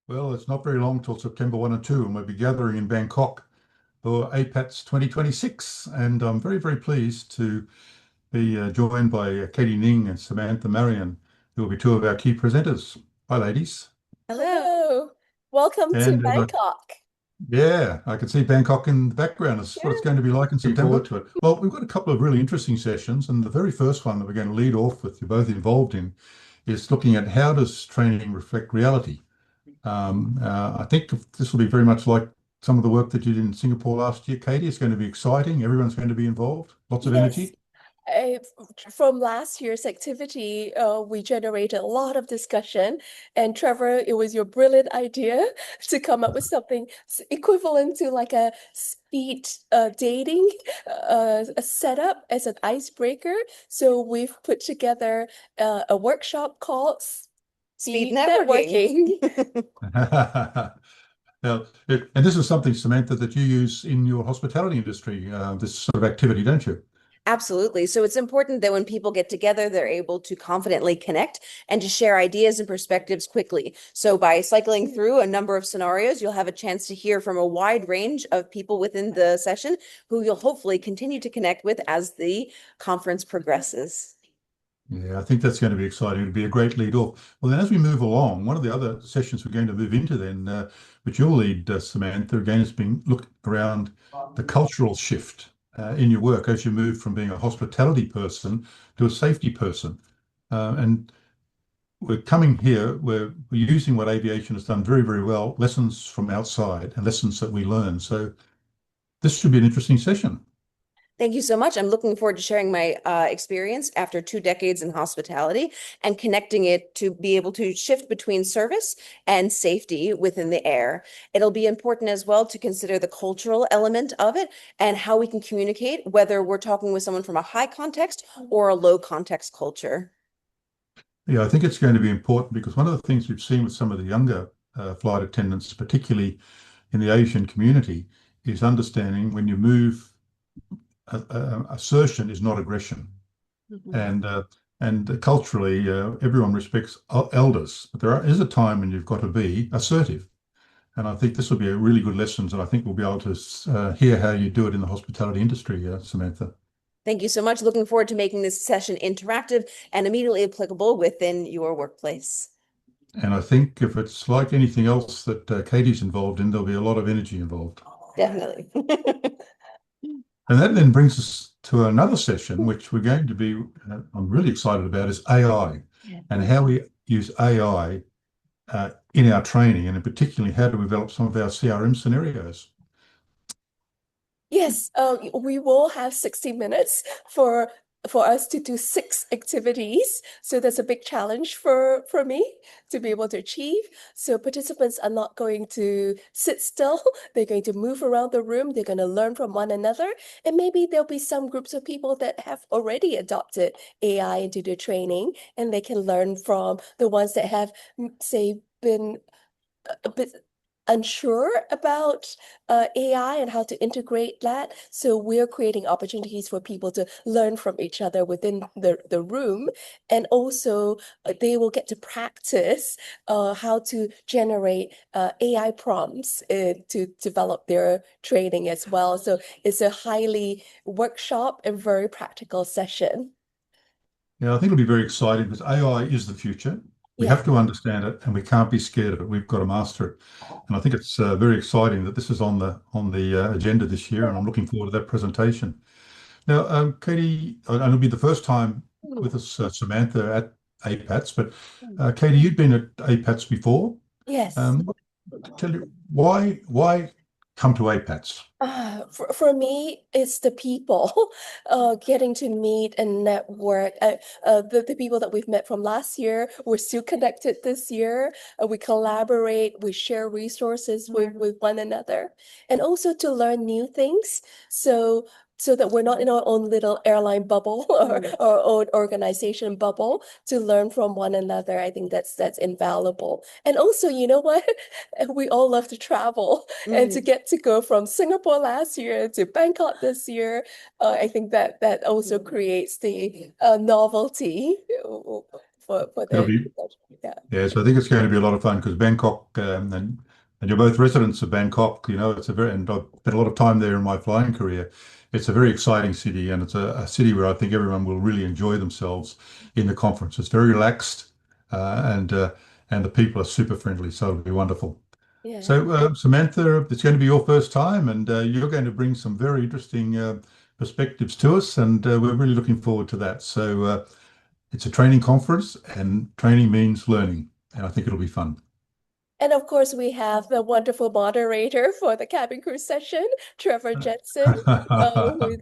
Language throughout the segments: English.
Well, it's not very long till September 1 and 2, and we'll be gathering in Bangkok for APATS 2026. And I'm very, very pleased to be joined by Katie Ning and Samantha Marion, who will be two of our key presenters. Hi, ladies. Hello. Welcome to And Bangkok. yeah, I can see Bangkok in the background. It's what it's Yeah. going to be like in September. Forward to it. Well, we've got a couple of really interesting sessions, and the very first one that we're going to lead off with, you're both involved in, is looking at how does training reflect reality. I think this will be very much like some of the work that you did in Singapore last year, Katie. It's going to be exciting. Everyone's going to be involved. Lots of Yes. energy. Uh, from last year's activity, we generated a lot of discussion. And Trevor, it was your brilliant idea to come up with something equivalent to like a speed dating a setup as an icebreaker. So we've put together a workshop called Speed Speed networking. Networking. Now, and this is something, Samantha, that you use in your hospitality industry, this sort of activity, don't you? Absolutely. So it's important that when people get together, they're able to confidently connect and to share ideas and perspectives quickly. So by cycling through a number of scenarios, you'll have a chance to hear from a wide range of people within the session who you'll hopefully continue to connect with as the conference progresses. Yeah, I think that's going to be exciting. It'll be a great lead off. Well, then as we move along, one of the other sessions we're going to move into then, which you'll lead, Samantha, again, has been look around the cultural shift in your work as you move from being a hospitality person to a safety person. And we're coming here, we're using what aviation has done very, very well, lessons from outside and lessons that we learn. So this should be an interesting session. Thank you so much. I'm looking forward to sharing my experience after 2 decades in hospitality and connecting it to be able to shift between service and safety within the air. It'll be important as well to consider the cultural element of it and how we can communicate, whether we're talking with someone from a high context or a low context culture. Yeah, I think it's going to be important because one of the things we've seen with some of the younger flight attendants, particularly in the Asian community, is understanding when you move, assertion is not aggression. Mhm. And culturally, everyone respects elders, but is a time when you've got to be assertive. And I think this will be a really good lessons, and I think we'll be able to hear how you do it in the hospitality industry, Samantha. Thank you so much. Looking forward to making this session interactive and immediately applicable within your workplace. And I think if it's like anything else that Katie's involved in, there'll be a lot of energy involved. Definitely. And that then brings us to another session, which we're going to be, I'm really excited about, is AI and how we use AI in our training, and in particularly how to develop some of our CRM scenarios. Yes, we will have 60 minutes for us to do 6 activities. So that's a big challenge for me to be able to achieve. So participants are not going to sit still. They're going to move around the room. They're going to learn from one another. And maybe there'll be some groups of people that have already adopted AI into their training, and they can learn from the ones that have, say, been a bit unsure about AI and how to integrate that. So we're creating opportunities for people to learn from each other within the room. And also they will get to practice how to generate AI prompts to develop their training as well. So it's a highly workshop and very practical session. Yeah, I think it'll be very exciting because AI is the future. We Yeah. have to understand it and we can't be scared of it. We've got to master it. And I think it's very exciting that this is on the agenda this year, and I'm looking forward to that presentation. Now, Katie, and it'll be the first time with us, Samantha, at APATS, but Katie, you'd been at APATS before. Yes. Um, tell you why come to APATS? For me, it's the people, getting to meet and network. The people that we've met from last year, we're still connected this year. We collaborate, we share resources with one another, and also to learn new things. So that we're not in our own little airline bubble or our own organization bubble to learn from one another. I think that's invaluable. And also, you know what? We all love to travel and to Mhm. get to go from Singapore last year to Bangkok this year, I think that also creates the novelty for It'll the be, yeah. yeah, so I think it's going to be a lot of fun because Bangkok, and you're both residents of Bangkok, it's a very, and I've spent a lot of time there in my flying career. It's a very exciting city, and it's a city where I think everyone will really enjoy themselves in the conference. It's very relaxed, and the people are super friendly, so it'll be wonderful. Yeah. So, Samantha, it's going to be your first time, and you're going to bring some very interesting perspectives to us, and we're really looking forward to that. So, it's a training conference, and training means learning, and I think it'll be fun. And of course, we have the wonderful moderator for the cabin crew session, Trevor Jensen, who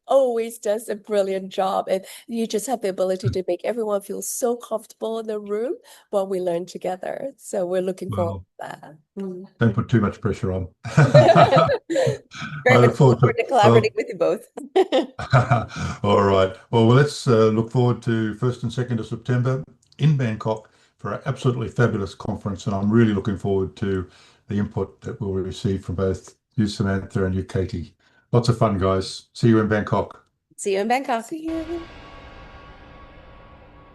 always does a brilliant job. And you just have the ability to make everyone feel so comfortable in the room while we learn together. So we're looking forward Well, to that. Mm. don't put too much pressure on. I Very much look forward looking to forward it. to collaborating with you both. All right. Well, let's look forward to 1st and 2nd of September in Bangkok for an absolutely fabulous conference. And I'm really looking forward to the input that we'll receive from both you, Samantha, and you, Katie. Lots of fun, guys. See you in Bangkok. See you in Bangkok. See you.